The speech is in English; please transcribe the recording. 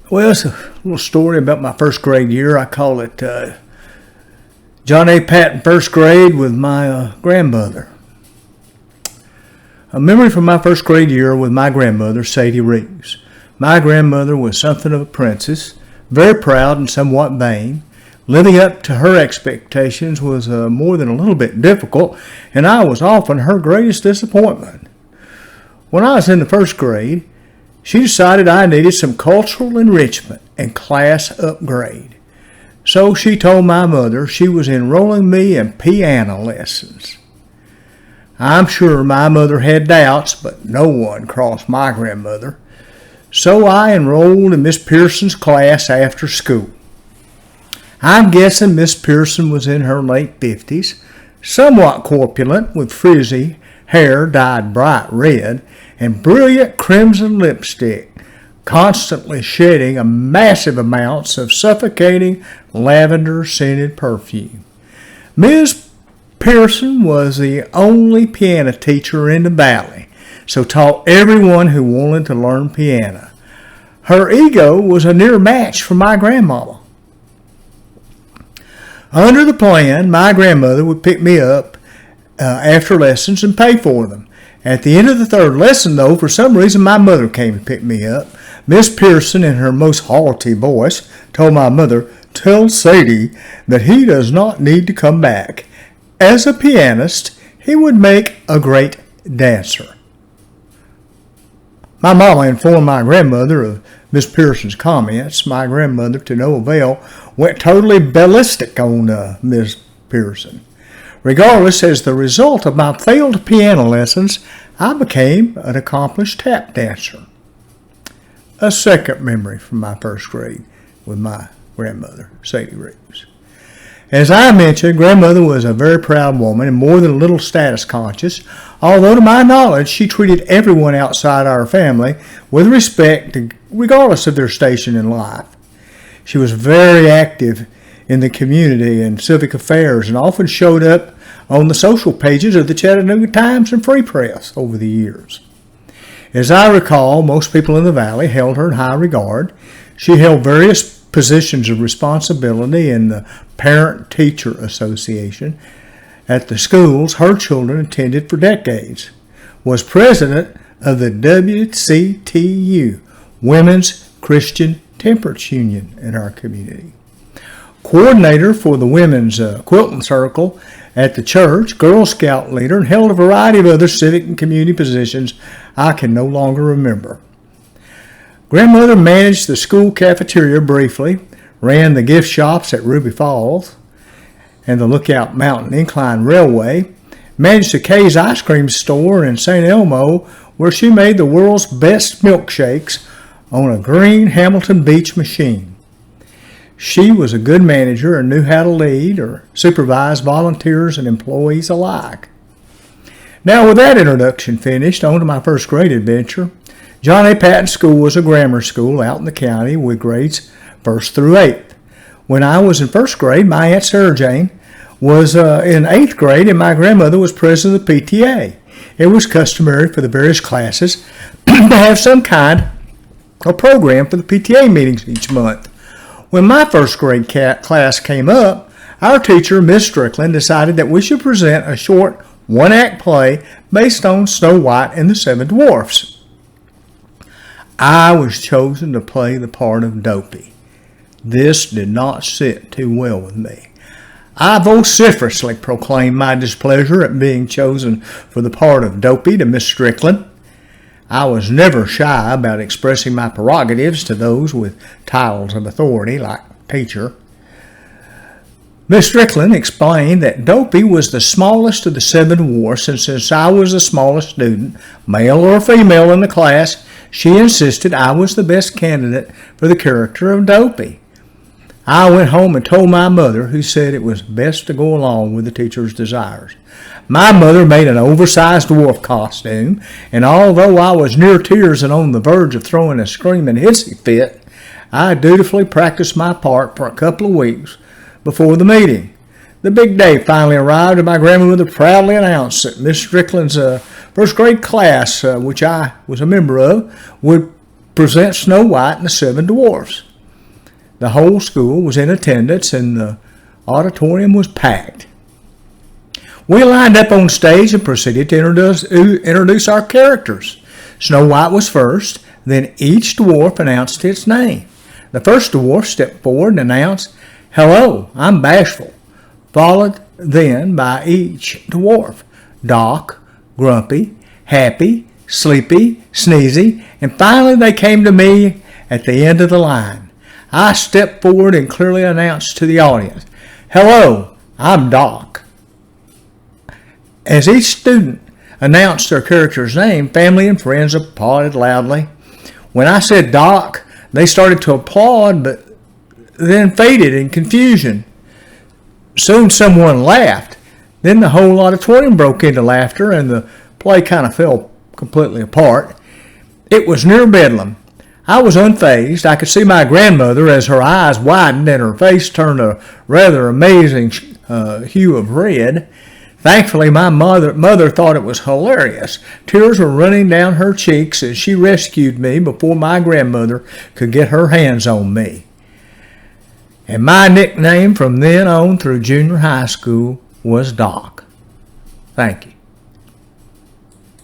Well, it's a little story about my first grade year. I call it John A. Patton first grade with my grandmother. A memory from my first grade year with my grandmother, Sadie Reeves. My grandmother was something of a princess, very proud and somewhat vain. Living up to her expectations was more than a little bit difficult, and I was often her greatest disappointment. When I was in the first grade, she decided I needed some cultural enrichment and class upgrade. So she told my mother she was enrolling me in piano lessons. I'm sure my mother had doubts, but no one crossed my grandmother. So I enrolled in Miss Pearson's class after school. I'm guessing Miss Pearson was in her late 50s, somewhat corpulent with frizzy hair dyed bright red and brilliant crimson lipstick, constantly shedding a massive amounts of suffocating lavender-scented perfume. Miss Pearson was the only piano teacher in the valley, so taught everyone who wanted to learn piano. Her ego was a near match for my grandmama. Under the plan, my grandmother would pick me up after lessons and pay for them. At the end of the third lesson, though, for some reason my mother came to pick me up. Miss Pearson, in her most haughty voice, told my mother, "Tell Sadie that he does not need to come back. As a pianist, he would make a great dancer." My mama informed my grandmother of Miss Pearson's comments. My grandmother, to no avail, went totally ballistic on Miss Pearson. Regardless, as the result of my failed piano lessons, I became an accomplished tap dancer. A second memory from my first grade with my grandmother, Sadie Reeves. As I mentioned, grandmother was a very proud woman and more than a little status conscious, although to my knowledge she treated everyone outside our family with respect regardless of their station in life. She was very active in the community and civic affairs and often showed up on the social pages of the Chattanooga Times and Free Press over the years. As I recall, most people in the valley held her in high regard. She held various positions of responsibility in the Parent-Teacher Association at the schools her children attended for decades, was president of the WCTU, Women's Christian Temperance Union in our community, coordinator for the Women's Quilting Circle at the church, Girl Scout leader, and held a variety of other civic and community positions I can no longer remember. Grandmother managed the school cafeteria briefly, ran the gift shops at Ruby Falls and the Lookout Mountain Incline Railway, managed the Kay's ice cream store in St. Elmo, where she made the world's best milkshakes on a green Hamilton Beach machine. She was a good manager and knew how to lead or supervise volunteers and employees alike. Now, with that introduction finished, on to my first grade adventure. John A. Patton School was a grammar school out in the county with grades 1st through 8th. When I was in first grade, my Aunt Sarah Jane was in 8th grade and my grandmother was president of the PTA. It was customary for the various classes to have some kind of program for the PTA meetings each month. When my first grade class came up, our teacher, Miss Strickland, decided that we should present a short one-act play based on Snow White and the Seven Dwarfs. I was chosen to play the part of Dopey. This did not sit too well with me. I vociferously proclaimed my displeasure at being chosen for the part of Dopey to Miss Strickland. I was never shy about expressing my prerogatives to those with titles of authority, like teacher. Miss Strickland explained that Dopey was the smallest of the seven dwarfs, and since I was the smallest student, male or female in the class, she insisted I was the best candidate for the character of Dopey. I went home and told my mother, who said it was best to go along with the teacher's desires. My mother made an oversized dwarf costume, and although I was near tears and on the verge of throwing a screaming hissy fit, I dutifully practiced my part for a couple of weeks before the meeting. The big day finally arrived, and my grandmother proudly announced that Miss Strickland's first grade class, which I was a member of, would present Snow White and the Seven Dwarfs. The whole school was in attendance and the auditorium was packed. We lined up on stage and proceeded to introduce our characters. Snow White was first, then each dwarf announced its name. The first dwarf stepped forward and announced, "Hello, I'm Bashful," followed then by each dwarf: Doc, Grumpy, Happy, Sleepy, Sneezy, and finally they came to me at the end of the line. I stepped forward and clearly announced to the audience, "Hello, I'm Doc." As each student announced their character's name, family and friends applauded loudly. When I said Doc, they started to applaud, but then faded in confusion. Soon someone laughed. Then the whole auditorium broke into laughter and the play kind of fell completely apart. It was near bedlam. I was unfazed. I could see my grandmother as her eyes widened and her face turned a rather amazing hue of red. Thankfully, my mother thought it was hilarious. Tears were running down her cheeks as she rescued me before my grandmother could get her hands on me. And my nickname from then on through junior high school was Doc. Thank you.